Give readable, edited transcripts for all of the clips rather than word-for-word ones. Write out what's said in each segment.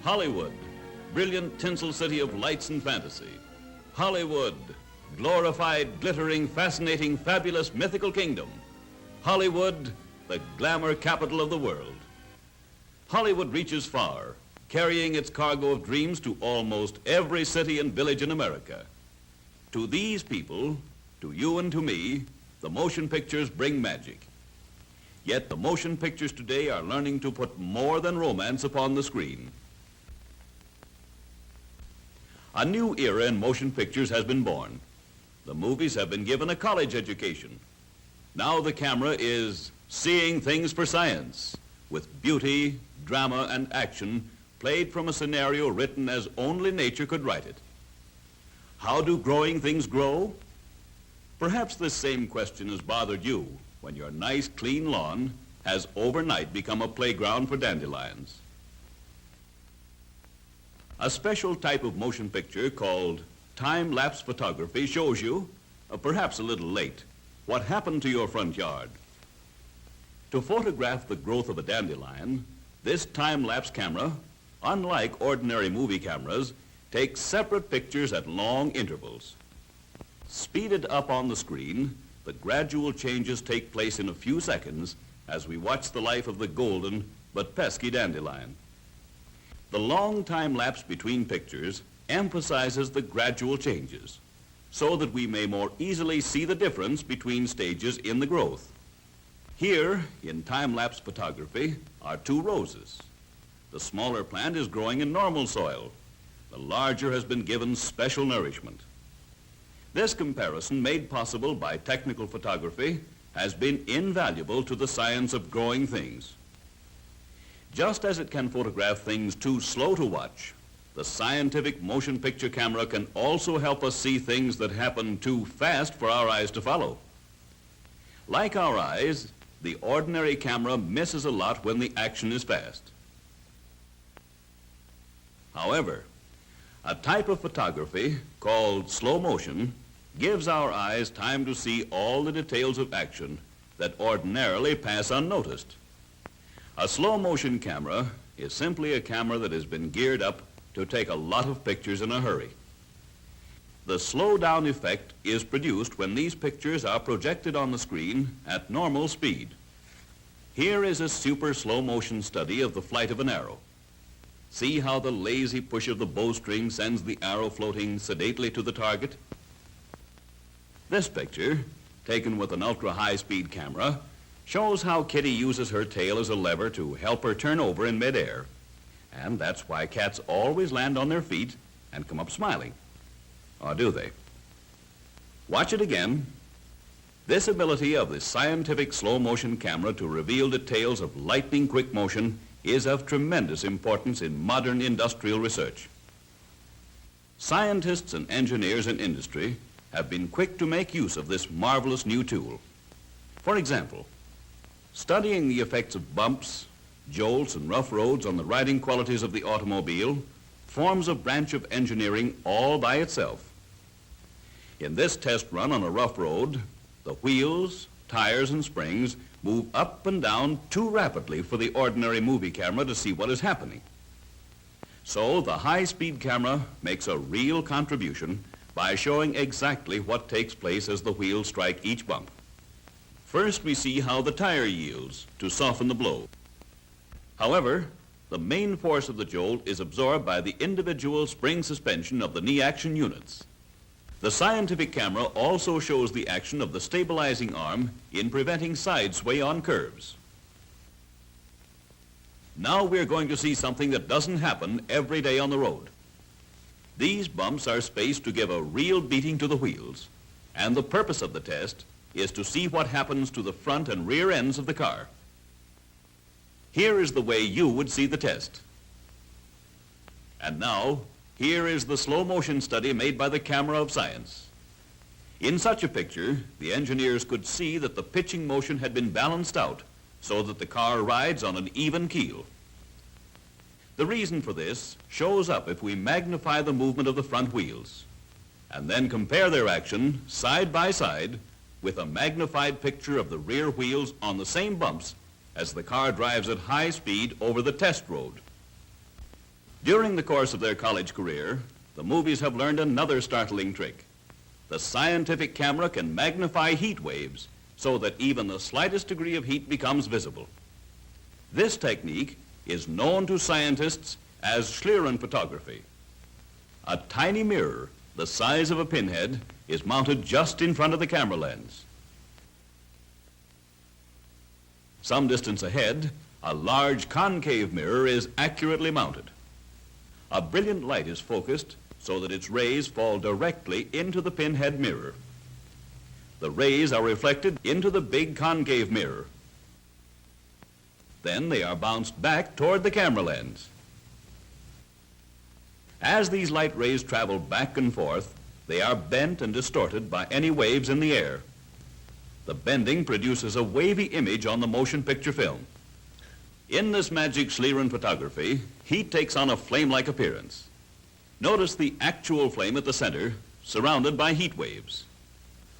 Hollywood, brilliant tinsel city of lights and fantasy. Hollywood, glorified, glittering, fascinating, fabulous, mythical kingdom. Hollywood, the glamour capital of the world. Hollywood reaches far, carrying its cargo of dreams to almost every city and village in America. To these people, to you and to me, the motion pictures bring magic. Yet the motion pictures today are learning to put more than romance upon the screen. A new era in motion pictures has been born. The movies have been given a college education. Now the camera is seeing things for science, with beauty, drama, and action played from a scenario written as only nature could write it. How do growing things grow? Perhaps this same question has bothered you when your nice, clean lawn has overnight become a playground for dandelions. A special type of motion picture called time-lapse photography shows you, perhaps a little late, what happened to your front yard. To photograph the growth of a dandelion, this time-lapse camera, unlike ordinary movie cameras, takes separate pictures at long intervals. Speeded up on the screen, the gradual changes take place in a few seconds as we watch the life of the golden but pesky dandelion. The long time lapse between pictures emphasizes the gradual changes so that we may more easily see the difference between stages in the growth. Here, in time-lapse photography, are two roses. The smaller plant is growing in normal soil. The larger has been given special nourishment. This comparison, made possible by technical photography, has been invaluable to the science of growing things. Just as it can photograph things too slow to watch, the scientific motion picture camera can also help us see things that happen too fast for our eyes to follow. Like our eyes, the ordinary camera misses a lot when the action is fast. However, a type of photography called slow motion gives our eyes time to see all the details of action that ordinarily pass unnoticed. A slow motion camera is simply a camera that has been geared up to take a lot of pictures in a hurry. The slow down effect is produced when these pictures are projected on the screen at normal speed. Here is a super slow motion study of the flight of an arrow. See how the lazy push of the bowstring sends the arrow floating sedately to the target? This picture, taken with an ultra-high-speed camera, shows how Kitty uses her tail as a lever to help her turn over in midair. And that's why cats always land on their feet and come up smiling. Or do they? Watch it again. This ability of the scientific slow-motion camera to reveal details of lightning-quick motion is of tremendous importance in modern industrial research. Scientists and engineers in industry have been quick to make use of this marvelous new tool. For example, studying the effects of bumps, jolts, and rough roads on the riding qualities of the automobile forms a branch of engineering all by itself. In this test run on a rough road, the wheels, tires, and springs move up and down too rapidly for the ordinary movie camera to see what is happening. So the high-speed camera makes a real contribution by showing exactly what takes place as the wheels strike each bump. First, we see how the tire yields to soften the blow. However, the main force of the jolt is absorbed by the individual spring suspension of the knee action units. The scientific camera also shows the action of the stabilizing arm in preventing side sway on curves. Now we're going to see something that doesn't happen every day on the road. These bumps are spaced to give a real beating to the wheels, and the purpose of the test is to see what happens to the front and rear ends of the car. Here is the way you would see the test. And now, here is the slow motion study made by the camera of science. In such a picture, the engineers could see that the pitching motion had been balanced out so that the car rides on an even keel. The reason for this shows up if we magnify the movement of the front wheels and then compare their action side by side with a magnified picture of the rear wheels on the same bumps as the car drives at high speed over the test road. During the course of their college career, the movies have learned another startling trick. The scientific camera can magnify heat waves so that even the slightest degree of heat becomes visible. This technique is known to scientists as Schlieren photography. A tiny mirror, the size of a pinhead, is mounted just in front of the camera lens. Some distance ahead, a large concave mirror is accurately mounted. A brilliant light is focused so that its rays fall directly into the pinhead mirror. The rays are reflected into the big concave mirror. Then they are bounced back toward the camera lens. As these light rays travel back and forth, they are bent and distorted by any waves in the air. The bending produces a wavy image on the motion picture film. In this magic Schlieren photography, heat takes on a flame-like appearance. Notice the actual flame at the center, surrounded by heat waves.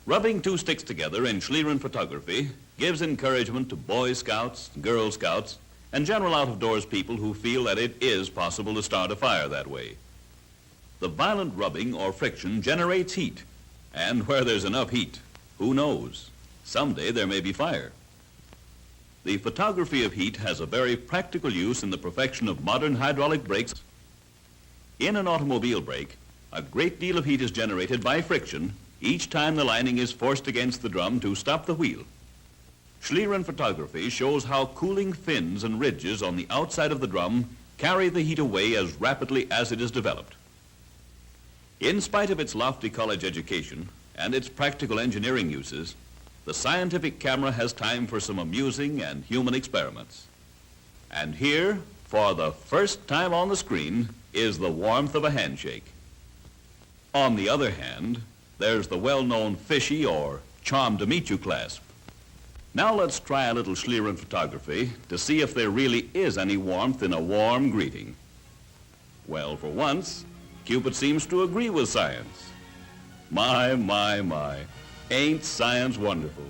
Rubbing two sticks together in Schlieren photography gives encouragement to Boy Scouts, Girl Scouts, and general out-of-doors people who feel that it is possible to start a fire that way. The violent rubbing or friction generates heat, and where there's enough heat, who knows? Someday there may be fire. The photography of heat has a very practical use in the perfection of modern hydraulic brakes. In an automobile brake, a great deal of heat is generated by friction each time the lining is forced against the drum to stop the wheel. Schlieren photography shows how cooling fins and ridges on the outside of the drum carry the heat away as rapidly as it is developed. In spite of its lofty college education and its practical engineering uses, the scientific camera has time for some amusing and human experiments. And here, for the first time on the screen, is the warmth of a handshake. On the other hand, there's the well-known fishy or charm to meet you clasp. Now let's try a little Schlieren photography to see if there really is any warmth in a warm greeting. Well, for once, Cupid seems to agree with science. My, ain't science wonderful?